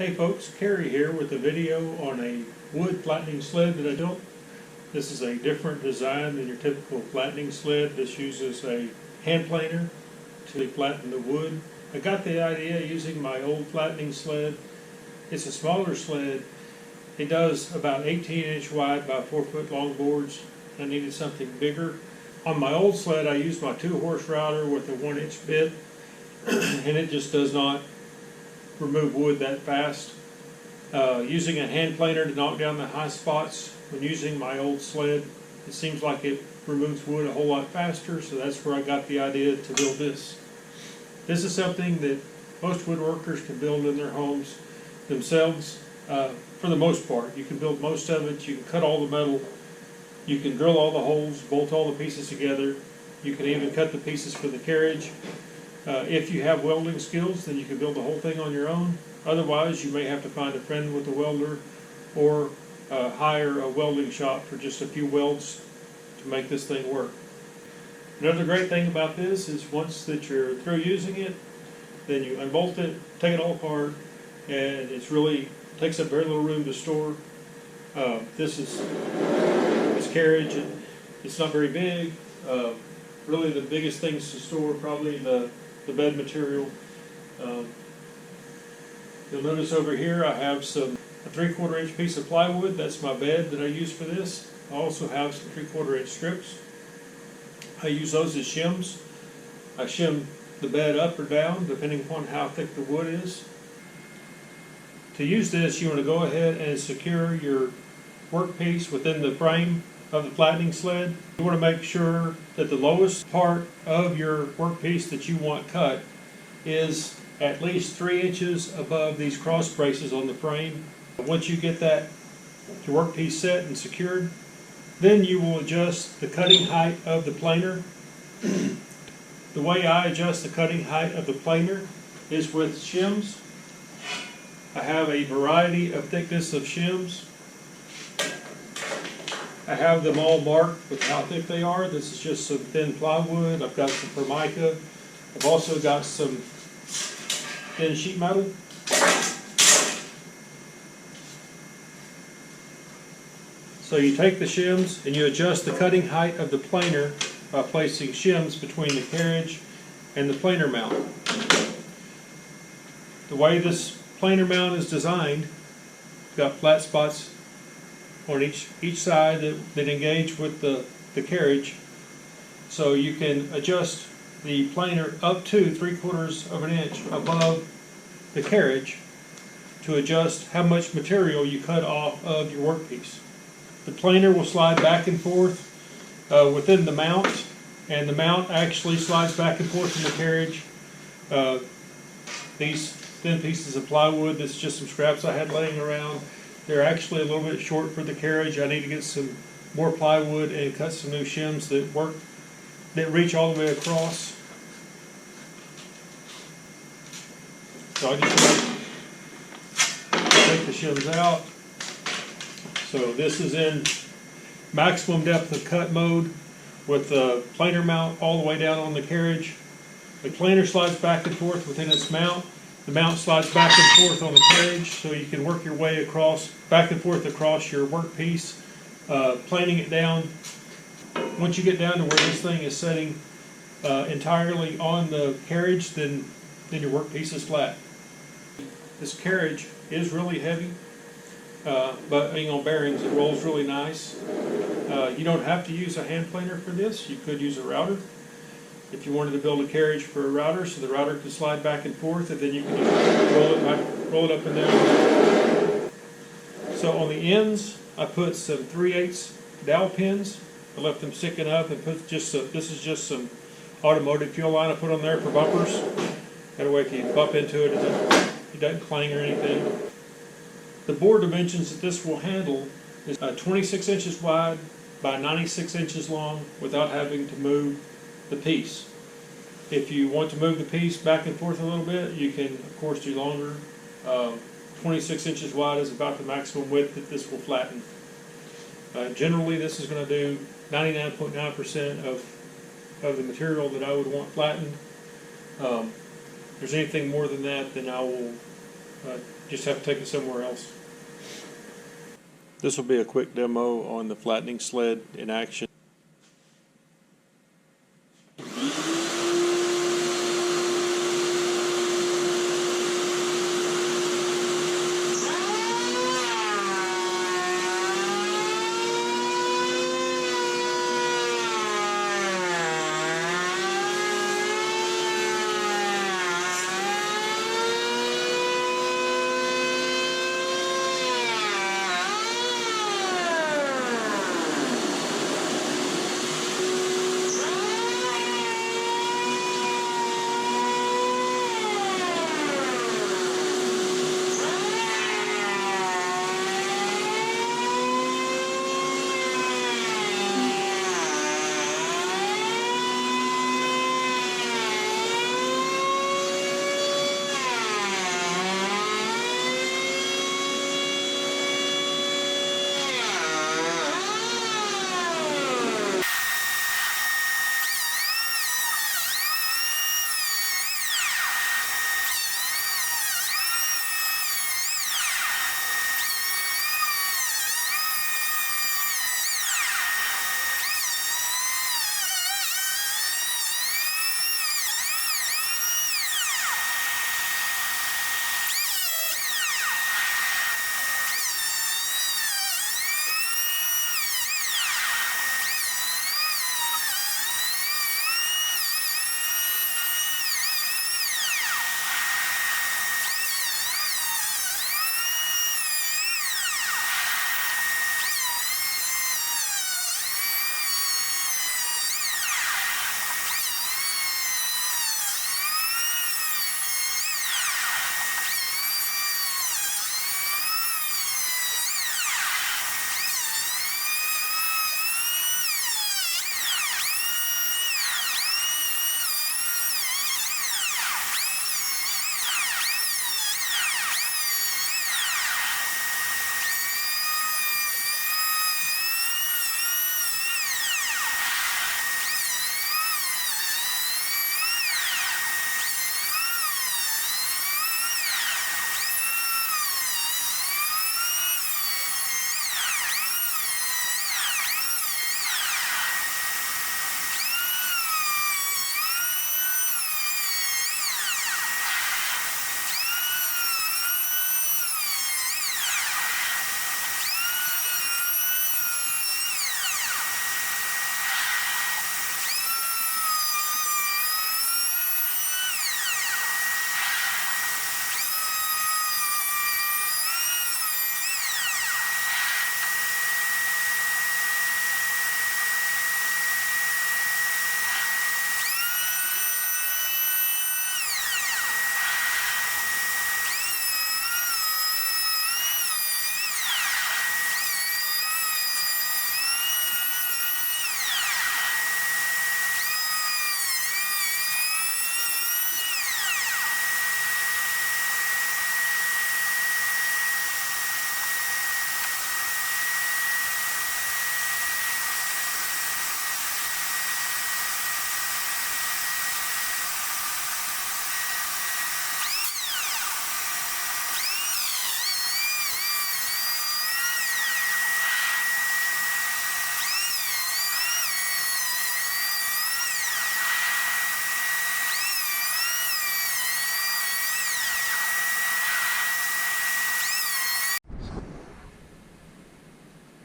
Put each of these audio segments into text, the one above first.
Hey folks, Kerry here with a video on a wood flattening sled that I built. This is a different design than your typical flattening sled. This uses a hand planer to flatten the wood. I got the idea using my old flattening sled. It's a smaller sled. It does about 18-inch wide by 4-foot long boards. I needed something bigger. On my old sled I used my 2-horse router with a 1-inch bit and it just does not remove wood that fast. Using a hand planer to knock down the high spots when using my old sled, it seems like it removes wood a whole lot faster, so that's where I got the idea to build this. This is something that most woodworkers can build in their homes themselves for the most part. You can build most of it, you can cut all the metal, you can drill all the holes, bolt all the pieces together, you can even cut the pieces for the carriage. If you have welding skills, then you can build the whole thing on your own. Otherwise, you may have to find a friend with a welder or hire a welding shop for just a few welds to make this thing work. Another great thing about this is once that you're through using it, then you unbolt it, take it all apart, and it's really takes up very little room to store. This carriage, it's not very big. Really the biggest things to store probably the bed material. You'll notice over here I have a 3/4 inch piece of plywood. That's my bed that I use for this. I also have some 3/4 inch strips. I use those as shims. I shim the bed up or down depending upon how thick the wood is. To use this, you want to go ahead and secure your workpiece within the frame of the flattening sled. You want to make sure that the lowest part of your workpiece that you want cut is at least 3 inches above these cross braces on the frame. Once you get that your workpiece set and secured, then you will adjust the cutting height of the planer. The way I adjust the cutting height of the planer is with shims. I have a variety of thickness of shims. I have them all marked with how thick they are. This is just some thin plywood. I've got some formica. I've also got some thin sheet metal. So you take the shims and you adjust the cutting height of the planer by placing shims between the carriage and the planer mount. The way this planer mount is designed, it's got flat spots on each side that engage with the carriage, so you can adjust the planer up to 3/4 of an inch above the carriage to adjust how much material you cut off of your workpiece. The planer will slide back and forth within the mount, and the mount actually slides back and forth in the carriage. These thin pieces of plywood, this is just some scraps I had laying around. They're actually a little bit short for the carriage. I need to get some more plywood and cut some new shims that reach all the way across. So I just take the shims out. So this is in maximum depth of cut mode with the planer mount all the way down on the carriage. The planer slides back and forth within its mount. The mount slides back and forth on the carriage, so you can work your way back and forth across your workpiece, planing it down. Once you get down to where this thing is setting entirely on the carriage, then your workpiece is flat. This carriage is really heavy, but being on bearings, it rolls really nice. You don't have to use a hand planer for this. You could use a router if you wanted to build a carriage for a router, so the router could slide back and forth, and then you can just roll it up and down. So on the ends, I put some 3/8 dowel pins. I left them sticking up and put this is just some automotive fuel line I put on there for bumpers. That way if you bump into it, it doesn't clang or anything. The bore dimensions that this will handle is 26 inches wide by 96 inches long without having to move the piece. If you want to move the piece back and forth a little bit, you can of course do longer. 26 inches wide is about the maximum width that this will flatten. Generally this is going to do 99.9% of the material that I would want flattened. If there's anything more than that, then I will Just have to take it somewhere else. This will be a quick demo on the flattening sled in action.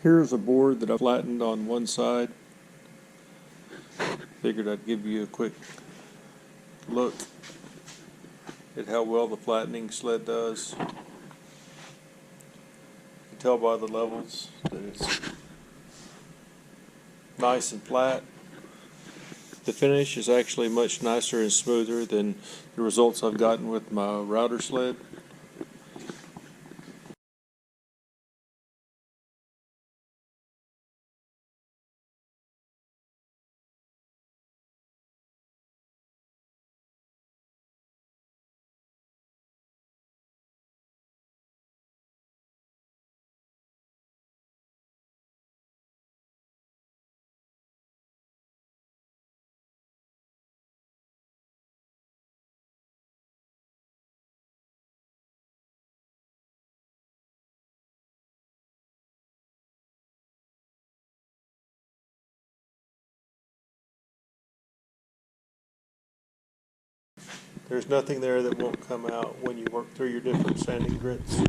Here's a board that I flattened on one side. Figured I'd give you a quick look at how well the flattening sled does. You can tell by the levels that it's nice and flat. The finish is actually much nicer and smoother than the results I've gotten with my router sled. There's nothing there that won't come out when you work through your different sanding grits.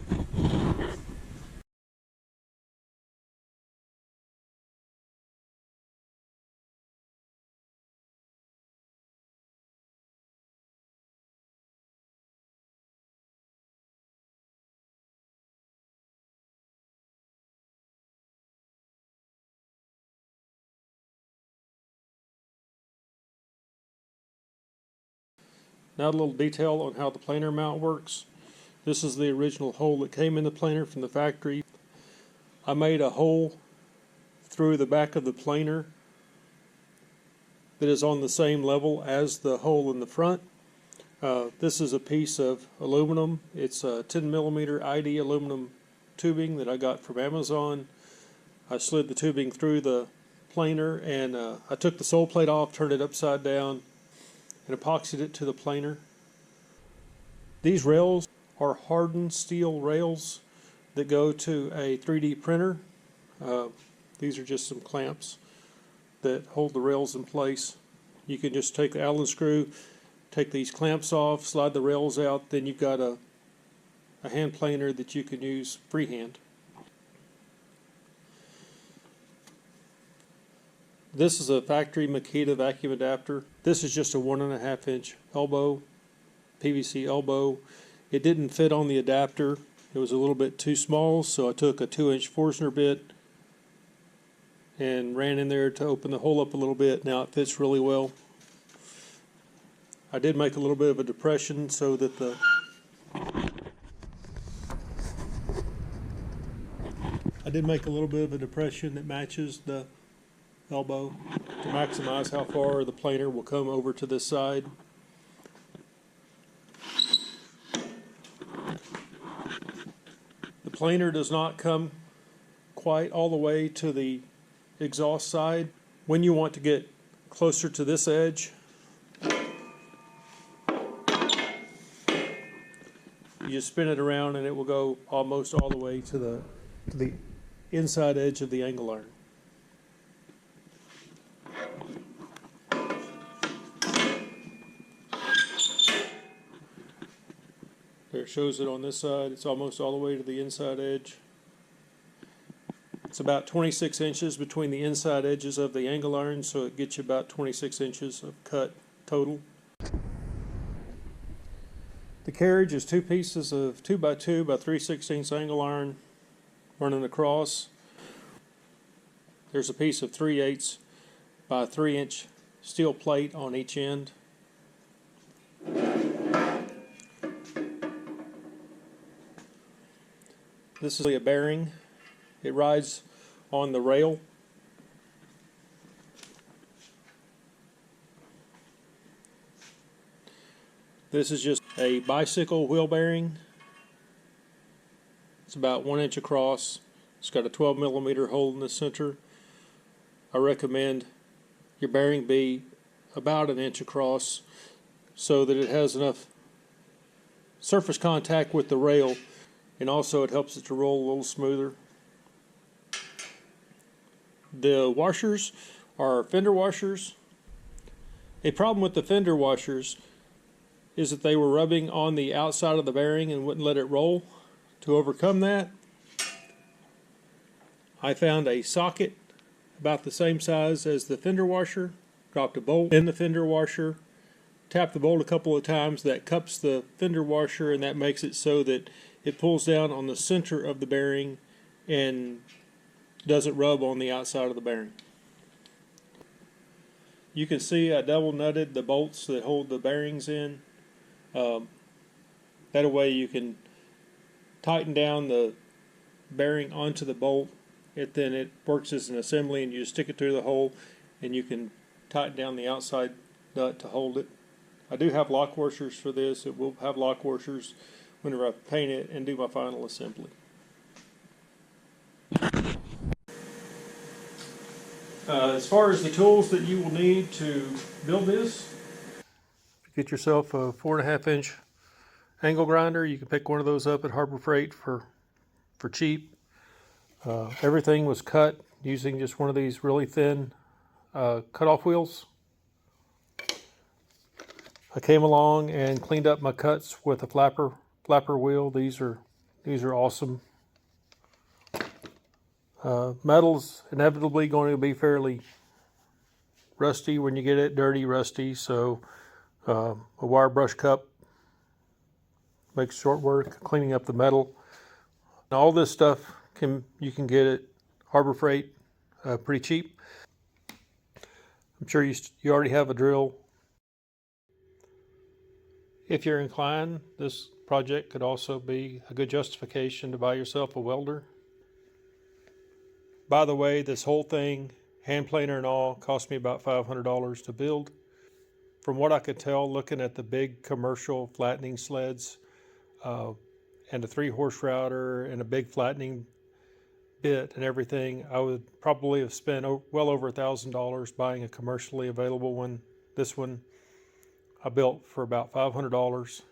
Now a little detail on how the planer mount works. This is the original hole that came in the planer from the factory. I made a hole through the back of the planer that is on the same level as the hole in the front. This is a piece of aluminum. It's a 10 millimeter ID aluminum tubing that I got from Amazon. I slid the tubing through the planer and I took the sole plate off, turned it upside down, and epoxied it to the planer. These rails are hardened steel rails that go to a 3D printer. These are just some clamps that hold the rails in place. You can just take the Allen screw, take these clamps off, slide the rails out, then you've got a hand planer that you can use freehand. This is a factory Makita vacuum adapter. This is just a 1.5 inch elbow, PVC elbow. It didn't fit on the adapter. It was a little bit too small, so I took a 2-inch Forstner bit and ran in there to open the hole up a little bit. Now it fits really well. I did make a little bit of a depression so that that matches the elbow to maximize how far the planer will come over to this side. The planer does not come quite all the way to the exhaust side. When you want to get closer to this edge, you just spin it around and it will go almost all the way to the inside edge of the angle iron. There it shows it on this side. It's almost all the way to the inside edge. It's about 26 inches between the inside edges of the angle iron, so it gets you about 26 inches of cut total. The carriage is 2 pieces of 2x2 by 3/16 angle iron running across. There's a piece of 3/8 by 3-inch steel plate on each end. This is a bearing. It rides on the rail. This is just a bicycle wheel bearing. It's about 1 inch across. It's got a 12 millimeter hole in the center. I recommend your bearing be about 1 inch across so that it has enough surface contact with the rail, and also it helps it to roll a little smoother. The washers are fender washers. A problem with the fender washers is that they were rubbing on the outside of the bearing and wouldn't let it roll. To overcome that, I found a socket about the same size as the fender washer, dropped a bolt in the fender washer, tapped the bolt a couple of times. That cups the fender washer, and that makes it so that it pulls down on the center of the bearing and doesn't rub on the outside of the bearing. You can see I double nutted the bolts that hold the bearings in. That way you can tighten down the bearing onto the bolt. Then it works as an assembly, and you just stick it through the hole and you can tighten down the outside nut to hold it. I do have lock washers for this. It will have lock washers whenever I paint it and do my final assembly. As far as the tools that you will need to build this, get yourself a 4.5 inch angle grinder. You can pick one of those up at Harbor Freight for cheap. Everything was cut using just one of these really thin cut-off wheels. I came along and cleaned up my cuts with a flapper wheel. These are awesome. Metal's inevitably going to be fairly rusty when you get it, dirty, rusty. So a wire brush cup makes short work of cleaning up the metal. And all this stuff you can get at Harbor Freight pretty cheap. I'm sure you already have a drill. If you're inclined, this project could also be a good justification to buy yourself a welder. By the way, this whole thing, hand planer and all, cost me about $500 to build. From what I could tell, looking at the big commercial flattening sleds and a 3-horse router and a big flattening bit and everything, I would probably have spent well over $1,000 buying a commercially available one. This one I built for about $500.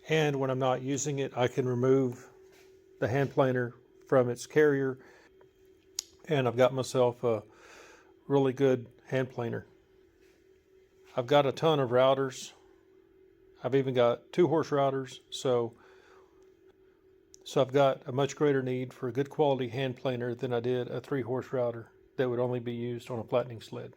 And when I'm not using it, I can remove the hand planer from its carrier, and I've got myself a really good hand planer. I've got a ton of routers. I've even got 2-horse routers, so I've got a much greater need for a good quality hand planer than I did a 3-horse router that would only be used on a flattening sled.